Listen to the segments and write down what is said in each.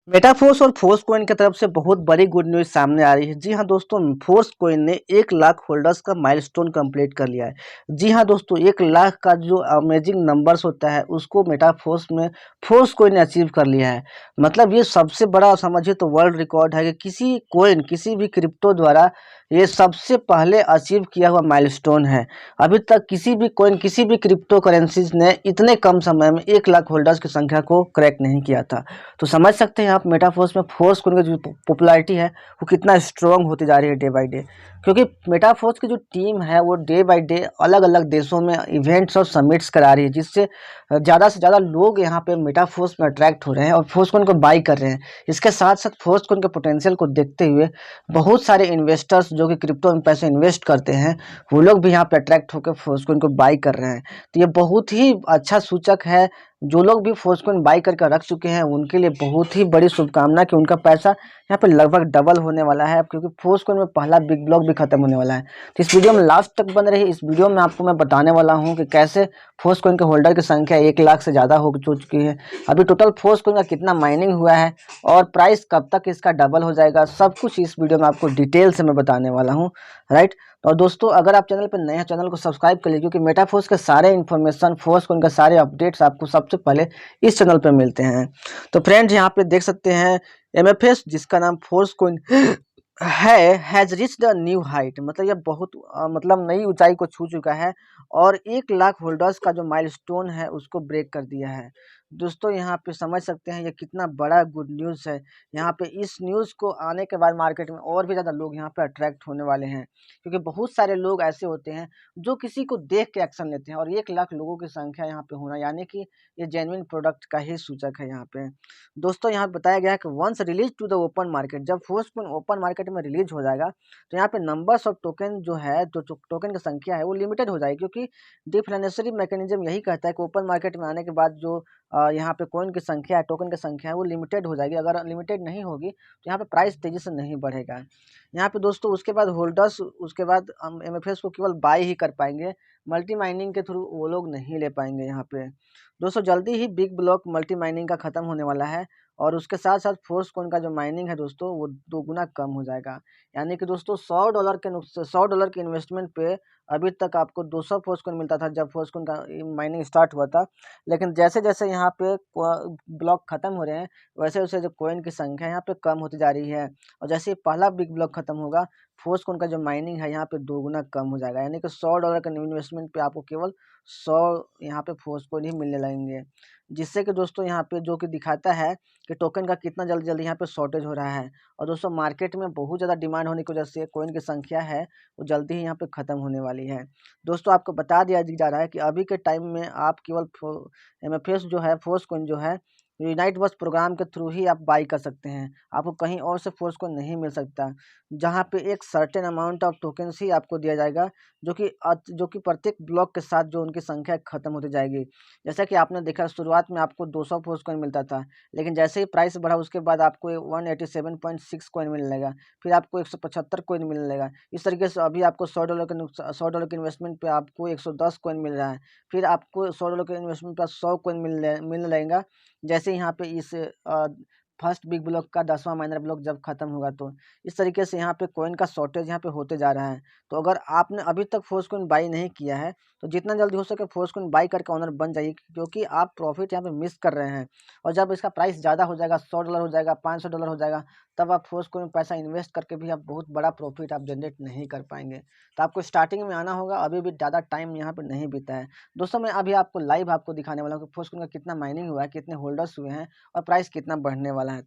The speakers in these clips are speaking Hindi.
मेटाफोर्स और फोर्स कॉइन की तरफ से बहुत बड़ी गुड न्यूज़ सामने आ रही है। जी हाँ दोस्तों, फोर्स कॉइन ने 1 लाख होल्डर्स का माइलस्टोन कंप्लीट कर लिया है। जी हाँ दोस्तों, 1 लाख का जो अमेजिंग नंबर्स होता है उसको मेटाफोर्स में फोर्स कॉइन ने अचीव कर लिया है। मतलब ये सबसे बड़ा समझिए तो वर्ल्ड रिकॉर्ड है कि किसी कॉइन किसी भी क्रिप्टो द्वारा ये सबसे पहले अचीव किया हुआ माइलस्टोन है। अभी तक किसी भी कॉइन किसी भी क्रिप्टो करेंसीज ने इतने कम समय में 1 लाख होल्डर्स की संख्या को क्रैक नहीं किया था। तो समझ सकते हैं आप मेटाफोर्स में फोर्स कॉइन की जो पॉपुलैरिटी है वो कितना स्ट्रॉन्ग होती जा रही है डे बाय डे। क्योंकि मेटाफोर्स की जो टीम है वो डे बाय डे अलग अलग देशों में इवेंट्स और समिट्स करा रही है, जिससे ज़्यादा से ज़्यादा लोग यहाँ पे मेटाफोर्स में अट्रैक्ट हो रहे हैं और फोर्स कॉइन को बाई कर रहे हैं। इसके साथ साथ फोर्स कॉइन के पोटेंशियल को देखते हुए बहुत सारे इन्वेस्टर्स जो कि क्रिप्टो में पैसे इन्वेस्ट करते हैं वो लोग भी यहाँ पे अट्रैक्ट होकर फोर्स कॉइन को बाई कर रहे हैं। तो ये बहुत ही अच्छा सूचक है। जो लोग भी फोर्स कॉइन बाई करके रख चुके हैं उनके लिए बहुत ही बड़ी शुभकामना कि उनका पैसा यहाँ पे लगभग डबल होने वाला है, क्योंकि फोर्स कॉइन में पहला बिग ब्लॉक भी खत्म होने वाला है। तो इस वीडियो में लास्ट तक बन रही। इस वीडियो में आपको मैं बताने वाला हूँ कि कैसे फोर्स कॉइन के होल्डर की संख्या 1 लाख से ज़्यादा हो चुकी है। अभी टोटल फोर्स कॉइन का कितना माइनिंग हुआ है और प्राइस कब तक इसका डबल हो जाएगा, सब कुछ इस वीडियो में आपको डिटेल से मैं बताने वाला हूँ। राइट। और दोस्तों, अगर आप चैनल पर नए हैं चैनल को सब्सक्राइब कर लीजिए, क्योंकि मेटाफोर्स के सारे इन्फॉर्मेशन फोर्स कॉइन के सारे अपडेट्स आपको सबसे पहले इस चैनल पे मिलते हैं। तो फ्रेंड्स, यहाँ पे देख सकते हैं एमएफएस जिसका नाम फोर्स कॉइन है has reached a new height. मतलब यह बहुत मतलब नई ऊंचाई को छू चुका है और 1 लाख होल्डर्स का जो माइलस्टोन है उसको ब्रेक कर दिया है। दोस्तों, यहाँ पे समझ सकते हैं ये कितना बड़ा गुड न्यूज़ है। यहाँ पे इस न्यूज़ को आने के बाद मार्केट में और भी ज़्यादा लोग यहाँ पे अट्रैक्ट होने वाले हैं, क्योंकि बहुत सारे लोग ऐसे होते हैं जो किसी को देख के एक्शन लेते हैं और 1 लाख लोगों की संख्या यहाँ पे होना यानी कि ये जेन्युइन प्रोडक्ट का ही सूचक है। यहाँ पे दोस्तों यहाँ बताया गया है कि once release to the open market, जब फोर्स कॉइन ओपन मार्केट में रिलीज हो जाएगा तो यहाँ पे नंबर्स ऑफ टोकन जो है जो टोकन की संख्या है वो लिमिटेड हो जाएगी, क्योंकि डिफरेंशियल मैकेनिज्म यही कहता है कि ओपन मार्केट में आने के बाद जो यहाँ पे कॉइन की संख्या है टोकन की संख्या है वो लिमिटेड हो जाएगी। अगर लिमिटेड नहीं होगी तो यहाँ पे प्राइस तेजी से नहीं बढ़ेगा। यहाँ पे दोस्तों उसके बाद होल्डर्स उसके बाद एमएफएस को केवल बाय ही कर पाएंगे, मल्टी माइनिंग के थ्रू वो लोग नहीं ले पाएंगे। यहाँ पे दोस्तों जल्दी ही बिग ब्लॉक मल्टी माइनिंग का खत्म होने वाला है और उसके साथ साथ फोर्स कॉइन का जो माइनिंग है दोस्तों वो 2 गुना कम हो जाएगा। यानी कि दोस्तों $100 के इन्वेस्टमेंट पे अभी तक आपको 200 फोर्स कॉइन मिलता था जब फोर्स कॉइन का माइनिंग स्टार्ट हुआ था। लेकिन जैसे जैसे यहाँ पे ब्लॉक खत्म हो रहे हैं वैसे वैसे जो कॉइन की संख्या यहाँ पे कम होती जा रही है और जैसे ही पहला बिग ब्लॉक खत्म होगा फोर्स कॉइन का जो माइनिंग है यहाँ पे 2 गुना कम हो जाएगा। यानी कि $100 के इन्वेस्टमेंट पे आपको केवल 100 यहाँ पे फोर्स कॉइन ही मिलने लगेंगे, जिससे कि दोस्तों यहाँ पे जो कि दिखाता है कि टोकन का कितना जल्दी जल्दी यहाँ पे शॉर्टेज हो रहा है। और दोस्तों मार्केट में बहुत ज़्यादा डिमांड होने की वजह से कॉइन की संख्या है वो जल्दी ही यहाँ पे ख़त्म होने वाली है। दोस्तों आपको बता दिया जा रहा है कि अभी के टाइम में आप केवल एमएफएस जो है फोर्स कॉइन जो है यूनाइट वर्स प्रोग्राम के थ्रू ही आप बाई कर सकते हैं। आपको कहीं और से फोर्स कॉइन नहीं मिल सकता, जहाँ पे एक सर्टेन अमाउंट ऑफ टोकन्स ही आपको दिया जाएगा जो कि प्रत्येक ब्लॉक के साथ जो उनकी संख्या खत्म होती जाएगी। जैसा कि आपने देखा शुरुआत में आपको 200 फोर्स कॉइन मिलता था, लेकिन जैसे ही प्राइस बढ़ा उसके बाद आपको 187.6 कॉइन मिलने लगा, फिर आपको 175 कॉइन मिलने लगा। इस तरीके से अभी आपको $100 के इन्वेस्टमेंट पे आपको 110 कॉइन मिल रहा है। फिर आपको $100 के इन्वेस्टमेंट पर 100 कॉइन मिलने लगेगा। जैसे यहाँ पे इस फर्स्ट बिग ब्लॉक का 10वां माइनर ब्लॉक जब खत्म होगा तो इस तरीके से यहाँ पे कॉइन का शॉर्टेज यहाँ पे होते जा रहा है। तो अगर आपने अभी तक फोर्स कॉइन बाई नहीं किया है तो जितना जल्दी हो सके फोर्स कॉइन बाई करके ऑनर बन जाइए, क्योंकि आप प्रॉफिट यहाँ पे मिस कर रहे हैं। और जब इसका प्राइस ज़्यादा हो जाएगा, $100 हो जाएगा, $500 हो जाएगा, तब आप फोर्स कॉइन में पैसा इन्वेस्ट करके भी आप बहुत बड़ा प्रॉफिट आप जनरेट नहीं कर पाएंगे। तो आपको स्टार्टिंग में आना होगा, अभी भी ज़्यादा टाइम यहाँ पे नहीं बीता है। दोस्तों मैं अभी आपको लाइव आपको दिखाने वाला हूँ कि फोर्स कॉइन का कितना माइनिंग हुआ है, कितने होल्डर्स हुए हैं और प्राइस कितना बढ़ने वाला है।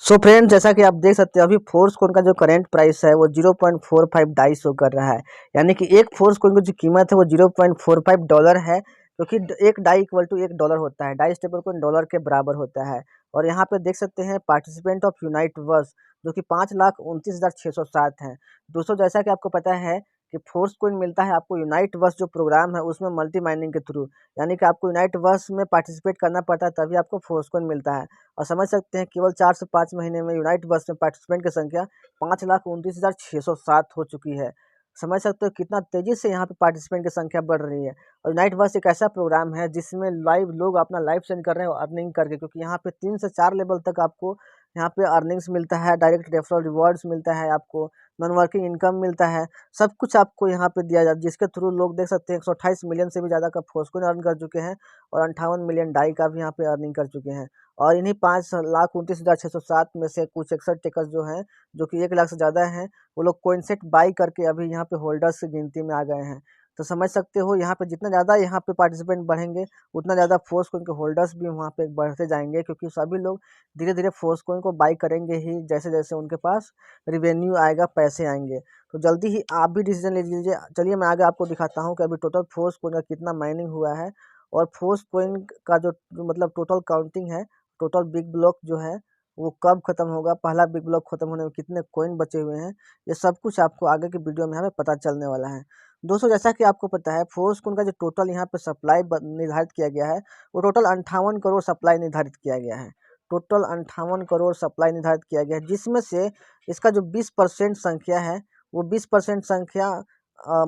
सो फ्रेंड, जैसा कि आप देख सकते हैं अभी फोर्स कॉइन का जो करंट प्राइस है वो 0.45 डाई शो कर रहा है। यानी कि एक फोर्स कॉइन की जो कीमत है वो $0.45 है, क्योंकि एक डाई इक्वल टू $1 होता है। डाई स्टेबल कॉइन डॉलर के बराबर होता है। और यहाँ पे देख सकते हैं पार्टिसिपेंट ऑफ यूनाइट वर्स जो कि 5,29,607 हैं। दोस्तों जैसा कि आपको पता है कि फोर्स कॉइन मिलता है आपको यूनाइट वर्स जो प्रोग्राम है उसमें मल्टी माइनिंग के थ्रू, यानी कि आपको यूनाइट वर्स में पार्टिसिपेट करना पड़ता है तभी आपको फोर्स कॉइन मिलता है। और समझ सकते हैं केवल 4 से 5 महीने में यूनाइट वर्स में पार्टिसिपेंट की संख्या 5,29,607 हो चुकी है। समझ सकते हो कितना तेजी से यहाँ पे पार्टिसिपेंट की संख्या बढ़ रही है। और यूनाइट बस एक ऐसा प्रोग्राम है जिसमें लाइव लोग अपना लाइव सेंड कर रहे हैं अर्निंग करके, क्योंकि यहाँ पे 3 से 4 लेवल तक आपको यहाँ पे अर्निंग्स मिलता है, डायरेक्ट रेफरल रिवॉर्ड्स मिलता है, आपको नॉन वर्किंग इनकम मिलता है, सब कुछ आपको यहाँ पे दिया जाता है, जिसके थ्रू लोग देख सकते हैं 128 मिलियन से भी ज़्यादा का फोर्सकोइन अर्न कर चुके हैं और 58 मिलियन डाई का भी यहाँ पे अर्निंग कर चुके हैं। और इन्हीं 5,29,607 में से कुछ 61 टिकट जो हैं, जो कि 1 लाख से ज़्यादा हैं, वो लोग कॉइन सेट बाई करके अभी यहाँ पे होल्डर्स की गिनती में आ गए हैं। तो समझ सकते हो यहाँ पे जितना ज़्यादा यहाँ पे पार्टिसिपेंट बढ़ेंगे उतना ज़्यादा फोर्स कोइन के होल्डर्स भी वहाँ पे बढ़ते जाएंगे, क्योंकि सभी लोग धीरे धीरे फोर्स कोइन को बाई करेंगे ही जैसे जैसे उनके पास रिवेन्यू आएगा, पैसे आएंगे। तो जल्दी ही आप भी डिसीजन ले लीजिए। चलिए मैं आगे आपको दिखाता हूँ कि अभी टोटल फोर्स कोइन का कितना माइनिंग हुआ है और फोर्स कोइन का जो मतलब टोटल काउंटिंग है, टोटल बिग ब्लॉक जो है वो कब खत्म होगा, पहला बिग ब्लॉक खत्म होने में कितने कोइन बचे हुए हैं, ये सब कुछ आपको आगे की वीडियो में हमें पता चलने वाला है। दोस्तों जैसा कि आपको पता है फोर्स कोइन का जो टोटल यहाँ पे सप्लाई निर्धारित किया गया है वो टोटल 58 करोड़ सप्लाई निर्धारित किया गया है। टोटल 58 करोड़ सप्लाई निर्धारित किया गया है, जिसमें से इसका जो 20% संख्या है वो 20% संख्या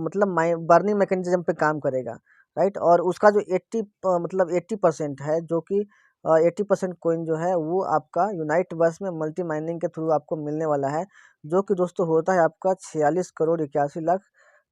मतलब बर्निंग मैकेनिज्म पे काम करेगा, राइट। और उसका जो 80% है, जो कि 80% कोइन जो है वो आपका यूनाइट बस में मल्टी माइनिंग के थ्रू आपको मिलने वाला है, जो कि दोस्तों होता है आपका 46 करोड़ 81 लाख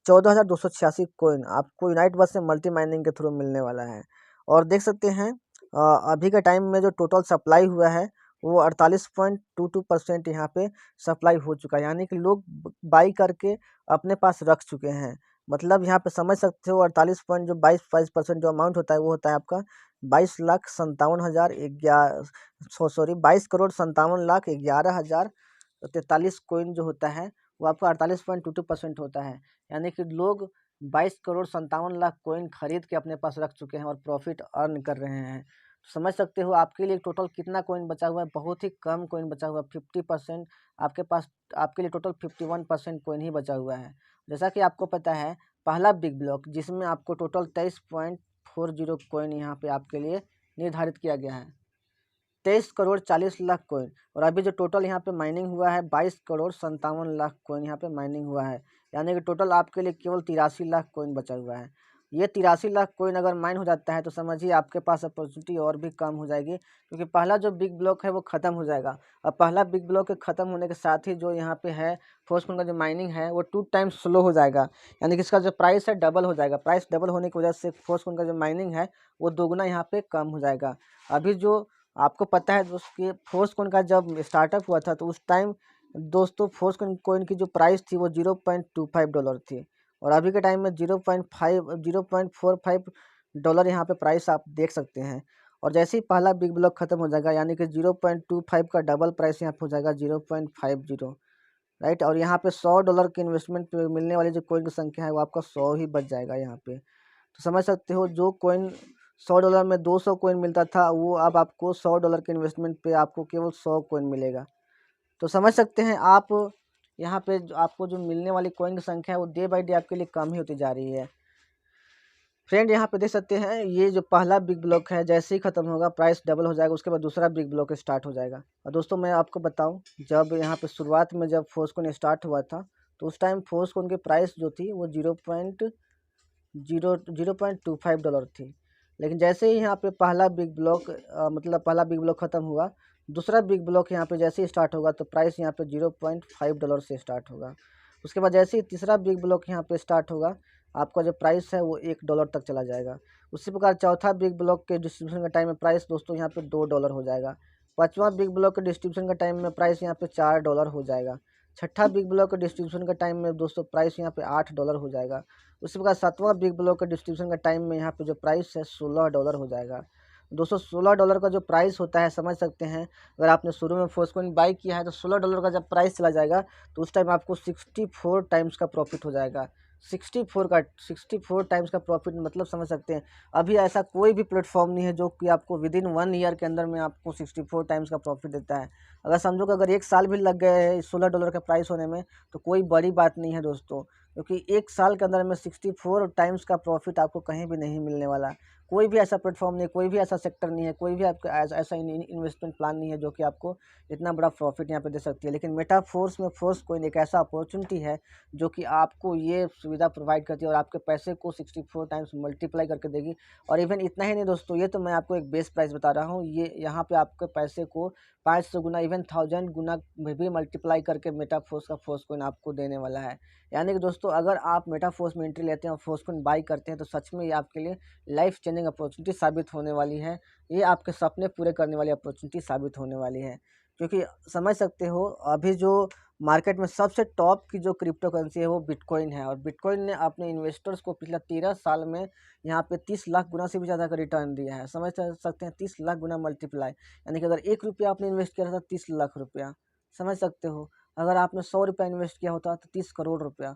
14,286 कोइन आपको यूनाइट बस से मल्टी माइनिंग के थ्रू मिलने वाला है। और देख सकते हैं अभी के टाइम में जो टोटल सप्लाई हुआ है वो 48.22% यहाँ पे सप्लाई हो चुका है, यानी कि लोग बाई करके अपने पास रख चुके हैं। मतलब यहाँ पे समझ सकते हो 48.22% जो अमाउंट होता है वो होता है आपका 22,57,11,11,57,11,11,43 कोइन जो होता है वो आपका 48.22% होता है, यानी कि लोग 22,57,00,000 कोइन खरीद के अपने पास रख चुके हैं और प्रॉफिट अर्न कर रहे हैं। समझ सकते हो आपके लिए टोटल कितना कोइन बचा हुआ है, बहुत ही कम कोइन बचा हुआ है। 50% आपके पास, आपके लिए टोटल 51% कोइन ही बचा हुआ है। जैसा कि आपको पता है पहला बिग ब्लॉक जिसमें आपको टोटल 23.40 कोइन यहाँ पे आपके लिए निर्धारित किया गया है, 23 करोड़ 40 लाख कोइन। और अभी जो टोटल यहाँ पे माइनिंग हुआ है 22 करोड़ 57 लाख कोइन यहाँ पे माइनिंग हुआ है, यानी कि टोटल आपके लिए केवल 83 लाख कोइन बचा हुआ है। ये 83 लाख कोइन अगर माइन हो जाता है तो समझिए आपके पास अपॉर्चुनिटी और भी कम हो जाएगी, क्योंकि पहला जो बिग ब्लॉक है वो ख़त्म हो जाएगा। अब पहला बिग ब्लॉक के ख़त्म होने के साथ ही जो यहाँ पे है फोर्स कोइन का जो माइनिंग है वो 2 टाइम्स स्लो हो जाएगा, यानी कि इसका जो प्राइस है डबल हो जाएगा। प्राइस डबल होने की वजह से फोर्स कोइन का जो माइनिंग है वो दोगुना यहाँ पे कम हो जाएगा। अभी जो आपको पता है दोस्तों कि फोर्स कोइन का जब स्टार्टअप हुआ था तो उस टाइम दोस्तों फोर्स कोइन की जो प्राइस थी वो $0.25 थी, और अभी के टाइम में 0.45 डॉलर यहाँ पे प्राइस आप देख सकते हैं। और जैसे ही पहला बिग ब्लॉक खत्म हो जाएगा, यानी कि 0.25 का डबल प्राइस यहाँ पे हो जाएगा 0.50, राइट। और यहाँ पे $100 के इन्वेस्टमेंट पे मिलने वाली जो कोइन की संख्या है वो आपका 100 ही बच जाएगा यहाँ पे। तो समझ सकते हो जो कोइन $100 में 200 कोइन मिलता था वो अब आपको $100 के इन्वेस्टमेंट पे आपको केवल 100 कोइन मिलेगा। तो समझ सकते हैं आप यहाँ पे आपको जो मिलने वाली कोइन की संख्या है वो डे बाई डे आपके लिए कम ही होती जा रही है। फ्रेंड यहाँ पे देख सकते हैं ये जो पहला बिग ब्लॉक है जैसे ही खत्म होगा प्राइस डबल हो जाएगा, उसके बाद दूसरा बिग ब्लॉक स्टार्ट हो जाएगा। और दोस्तों मैं आपको बताऊं, जब यहाँ पे शुरुआत में जब फोर्सकोइन स्टार्ट हुआ था तो उस टाइम फोर्सकोइन की प्राइस जो थी वो 0.25 डॉलर थी। लेकिन जैसे ही यहाँ पे पहला बिग ब्लॉक मतलब पहला बिग ब्लॉक ख़त्म हुआ, दूसरा बिग ब्लॉक यहाँ पे जैसे ही स्टार्ट होगा तो प्राइस यहाँ पे $0.5 से स्टार्ट होगा। उसके बाद जैसे ही तीसरा बिग ब्लॉक यहाँ पे स्टार्ट होगा आपका जो प्राइस है वो $1 तक चला जाएगा। उसी प्रकार चौथा बिग ब्लॉक के डिस्ट्रीब्यूशन का टाइम में प्राइस दोस्तों यहाँ पे $2 हो जाएगा। पाँचवा बिग ब्लॉक के डिस्ट्रीब्यूशन का टाइम में प्राइस यहाँ पे $4 हो जाएगा। छठा बिग ब्लॉक के डिस्ट्रीब्यूशन का टाइम में दोस्तों प्राइस यहाँ पे $8 हो जाएगा। उसी प्रकार सातवां बिग ब्लॉक के डिस्ट्रीब्यूशन का टाइम में यहाँ पे जो प्राइस है $16 हो जाएगा। दोस्तों $16 का जो प्राइस होता है समझ सकते हैं, अगर आपने शुरू में फोर्सकोइन बाई किया है तो $16 का जब प्राइस चला जाएगा तो उस टाइम आपको 64 टाइम्स का प्रॉफिट हो जाएगा। 64 टाइम्स का प्रॉफिट मतलब समझ सकते हैं अभी ऐसा कोई भी प्लेटफॉर्म नहीं है जो कि आपको विदिन 1 ईयर के अंदर में आपको 64 टाइम्स का प्रॉफिट देता है। अगर समझो कि अगर 1 साल भी लग गए हैं $16 का प्राइस होने में तो कोई बड़ी बात नहीं है दोस्तों, क्योंकि 1 साल के अंदर में 64 टाइम्स का प्रॉफिट आपको कहीं भी नहीं मिलने वाला। कोई भी ऐसा प्लेटफॉर्म नहीं है, कोई भी ऐसा सेक्टर नहीं है, कोई भी आपका ऐसा इन्वेस्टमेंट प्लान नहीं है जो कि आपको इतना बड़ा प्रॉफिट यहाँ पे दे सकती है। लेकिन मेटाफोर्स में फोर्स कोइन एक ऐसा अपॉर्चुनिटी है जो कि आपको ये सुविधा प्रोवाइड करती है और आपके पैसे को 64 टाइम्स मल्टीप्लाई करके देगी। और इवन इतना ही नहीं दोस्तों, ये तो मैं आपको एक बेस प्राइस बता रहा हूँ, ये यहाँ पे आपके पैसे को 500 गुना, इवन 1000 गुना में भी मल्टीप्लाई करके मेटाफोर्स का फोर्स कोइन आपको देने वाला है। यानी कि दोस्तों, अगर आप मेटाफोर्स में एंट्री लेते हैं और फोर्स कोइन बाई करते हैं तो सच में ये आपके लिए लाइफ चेंजिंग अपॉर्चुनिटी साबित होने वाली है। ये आपके सपने पूरे करने वाली अपॉर्चुनिटी साबित होने वाली है। क्योंकि समझ सकते हो, अभी जो मार्केट में सबसे टॉप की जो क्रिप्टो करेंसी है वो बिटकॉइन है, और बिटकॉइन ने अपने इन्वेस्टर्स को पिछले 13 साल में यहाँ पे 30 लाख गुना से भी ज़्यादा का रिटर्न दिया है। समझ सकते हैं, 30 लाख गुना मल्टीप्लाई, यानी कि अगर 1 रुपया आपने इन्वेस्ट किया था 30 लाख रुपया, समझ सकते हो। अगर आपने 100 रुपया इन्वेस्ट किया होता तो 30 करोड़ रुपया।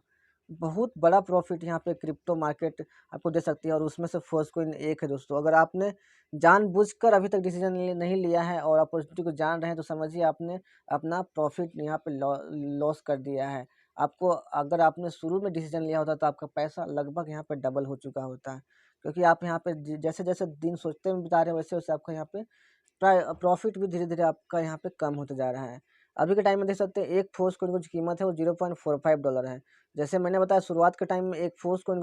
बहुत बड़ा प्रॉफिट यहाँ पे क्रिप्टो मार्केट आपको दे सकती है, और उसमें से फर्स्ट कोइन एक है दोस्तों। अगर आपने जानबूझकर अभी तक डिसीजन नहीं लिया है और अपॉर्चुनिटी को जान रहे हैं तो समझिए आपने अपना प्रॉफिट यहाँ पे लॉस कर दिया है। आपको, अगर आपने शुरू में डिसीजन लिया होता तो आपका पैसा लगभग यहाँ पे डबल हो चुका होता है। क्योंकि आप यहाँ पे जैसे जैसे दिन सोचते में बिता रहे हैं वैसे वैसे आपका यहाँ पे प्रॉफिट भी धीरे धीरे आपका यहाँ पे कम होते जा रहा है। अभी के टाइम में देख सकते हैं एक फोर्स कोइन की जो कीमत है वो $0.45 है। जैसे मैंने बताया शुरुआत के टाइम में एक फोर्स कोइन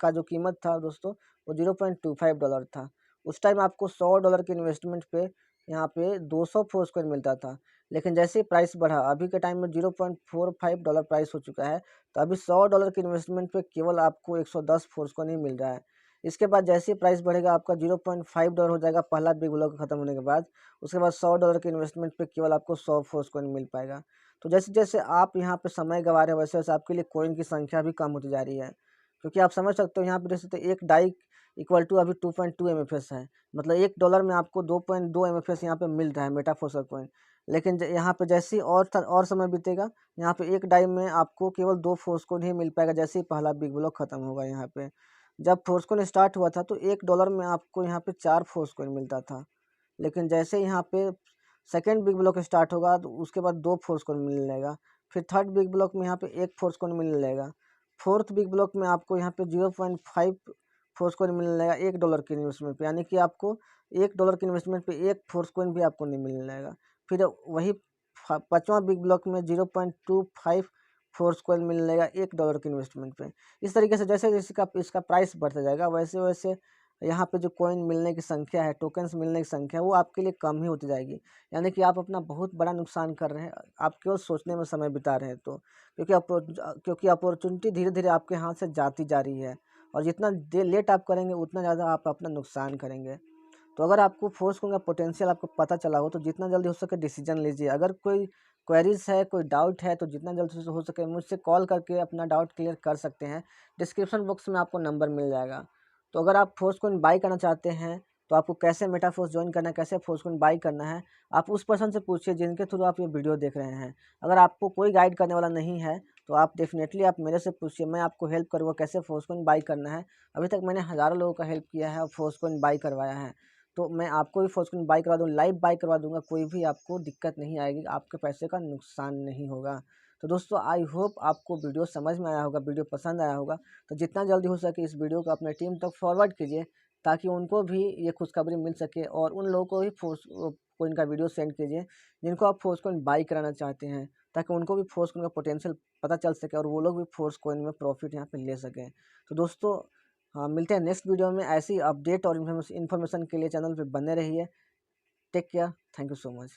का जो कीमत था दोस्तों वो $0.25 था। उस टाइम आपको $100 के इन्वेस्टमेंट पे यहाँ पे 200 फोर्स कोइन मिलता था। लेकिन जैसे ही प्राइस बढ़ा, अभी के टाइम में $0.45 प्राइस हो चुका है, तो अभी $100 के इन्वेस्टमेंट पे केवल आपको 110 फोर्स कोइन ही मिल रहा है। इसके बाद जैसे ही प्राइस बढ़ेगा आपका $0.5 हो जाएगा पहला बिग ब्लॉक खत्म होने के बाद। उसके बाद $100 के इन्वेस्टमेंट पे केवल आपको 100 फोर्स कोइन मिल पाएगा। तो जैसे जैसे आप यहाँ पे समय गंवा रहे हैं वैसे वैसे आपके लिए कोइन की संख्या भी कम होती जा रही है। क्योंकि आप समझ सकते हो यहाँ पे देख सकते हो एक डाई इक्वल टू अभी 2.2 MFS है। मतलब $1 में आपको 2.2 MFS यहाँ पे मिल रहा है मेटाफोर्स का कोइन। लेकिन यहाँ पे जैसे ही और समय बीतेगा, यहाँ पे एक डाई में आपको केवल 2 फोर्स कोइन ही मिल पाएगा जैसे ही पहला बिग ब्लॉक खत्म होगा। यहाँ पे जब फोर्स कोइन स्टार्ट हुआ था तो $1 में आपको यहाँ पे 4 फोर्स कोइन मिलता था। लेकिन जैसे यहाँ पे सेकेंड बिग ब्लॉक स्टार्ट होगा तो उसके बाद 2 फोर्स कोइन मिलने लगेगा। फिर थर्ड बिग ब्लॉक में यहाँ पे 1 फोर्स कोइन मिलने लगेगा। फोर्थ बिग ब्लॉक में आपको यहाँ पे 0.5 फोर्स कोइन मिलने लगेगा $1 के इन्वेस्टमेंट पे, यानी कि आपको $1 के इन्वेस्टमेंट पे 1 फोर्स कोइन भी आपको नहीं मिलने लगेगा। फिर वही पाँचवां बिग ब्लॉक में 0.25 फोर्स कोइन मिलने लगेगा $1 के इन्वेस्टमेंट पे। इस तरीके से जैसे जैसे का इसका प्राइस बढ़ता जाएगा वैसे वैसे यहाँ पे जो कॉइन मिलने की संख्या है, टोकन्स मिलने की संख्या है, वो आपके लिए कम ही होती जाएगी। यानी कि आप अपना बहुत बड़ा नुकसान कर रहे हैं, आप केवल सोचने में समय बिता रहे हैं तो। क्योंकि अपॉर्चुनिटी धीरे-धीरे आपके हाथ से जाती जा रही है, और जितना लेट आप करेंगे उतना ज़्यादा आप अपना नुकसान करेंगे। तो अगर आपको फोर्स कोइन का पोटेंशियल आपको पता चला हो तो जितना जल्दी हो सके डिसीजन लीजिए। अगर कोई क्वेरीज है, कोई डाउट है तो जितना जल्दी हो सके मुझसे कॉल करके अपना डाउट क्लियर कर सकते हैं। डिस्क्रिप्शन बॉक्स में आपको नंबर मिल जाएगा। तो अगर आप फोर्स कोइन बाई करना चाहते हैं तो आपको कैसे मेटाफोर्स ज्वाइन करना है, कैसे फोर्स कोइन बाई करना है, आप उस पर्सन से पूछिए जिनके थ्रू आप ये वीडियो देख रहे हैं। अगर आपको कोई गाइड करने वाला नहीं है तो आप डेफिनेटली आप मेरे से पूछिए, मैं आपको हेल्प करूँगा कैसे फोर्स कोइन बाई करना है। अभी तक मैंने हज़ारों लोगों का हेल्प किया है और फोर्स कोइन बाई करवाया है। तो मैं आपको भी फोर्स कोइन बाई करवा दूँ, लाइव बाई करवा दूँगा, कोई भी आपको दिक्कत नहीं आएगी, आपके पैसे का नुकसान नहीं होगा। तो दोस्तों, आई होप आपको वीडियो समझ में आया होगा, वीडियो पसंद आया होगा। तो जितना जल्दी हो सके इस वीडियो को अपने टीम तक फॉरवर्ड कीजिए ताकि उनको भी ये खुशखबरी मिल सके, और उन लोगों को भी फोर्स कोइन का वीडियो सेंड कीजिए जिनको आप फोर्स कोइन बाई कराना चाहते हैं, ताकि उनको भी फोर्स कोइन का पोटेंशियल पता चल सके और वो लोग भी फोर्स कोइन में प्रॉफिट यहाँ पे ले सकें। तो दोस्तों, हाँ, मिलते हैं नेक्स्ट वीडियो में। ऐसी अपडेट और इन्फॉर्मेशन के लिए चैनल पे बने रहिए। Take care, thank you so much.